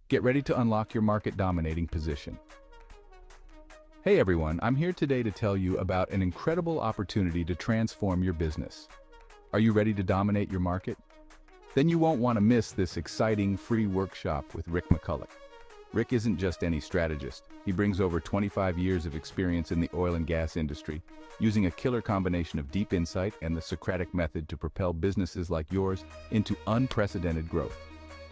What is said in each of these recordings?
Get ready to unlock your market dominating position. Hey everyone, I'm here today to tell you about an incredible opportunity to transform your business. Are you ready to dominate your market? Then you won't want to miss this exciting free workshop with Rick McCulloch. Rick isn't just any strategist. He brings over 25 years of experience in the oil and gas industry, using a killer combination of deep insight and the Socratic method to propel businesses like yours into unprecedented growth.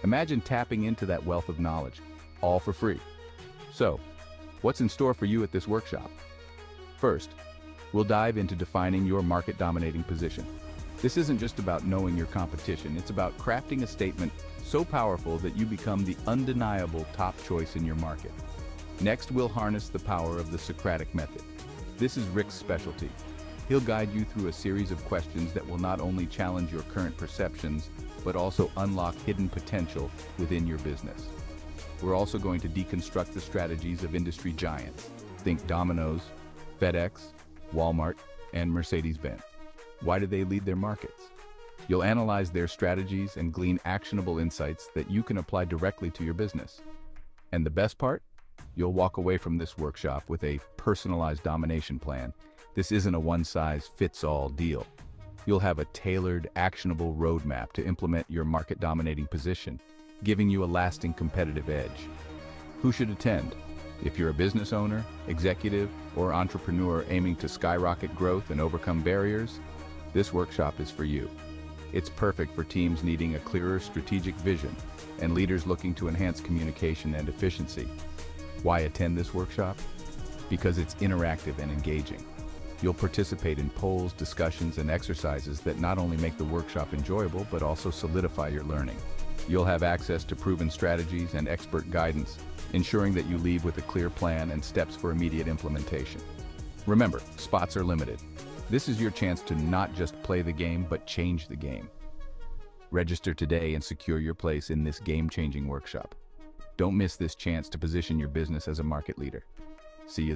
Imagine tapping into that wealth of knowledge, all for free. So, what's in store for you at this workshop? First, we'll dive into defining your market-dominating position. This isn't just about knowing your competition, it's about crafting a statement so powerful that you become the undeniable top choice in your market. Next, we'll harness the power of the Socratic method. This is Rick's specialty. He'll guide you through a series of questions that will not only challenge your current perceptions, but also unlock hidden potential within your business. We're also going to deconstruct the strategies of industry giants. Think Domino's, FedEx, Walmart, and Mercedes-Benz. Why do they lead their markets? You'll analyze their strategies and glean actionable insights that you can apply directly to your business. And the best part? You'll walk away from this workshop with a personalized domination plan. This isn't a one-size-fits-all deal. You'll have a tailored, actionable roadmap to implement your market-dominating position, giving you a lasting competitive edge. Who should attend? If you're a business owner, executive, or entrepreneur aiming to skyrocket growth and overcome barriers, this workshop is for you. It's perfect for teams needing a clearer strategic vision and leaders looking to enhance communication and efficiency. Why attend this workshop? Because it's interactive and engaging. You'll participate in polls, discussions, and exercises that not only make the workshop enjoyable, but also solidify your learning. You'll have access to proven strategies and expert guidance, ensuring that you leave with a clear plan and steps for immediate implementation. Remember, spots are limited. This is your chance to not just play the game, but change the game. Register today and secure your place in this game-changing workshop. Don't miss this chance to position your business as a market leader. See you there.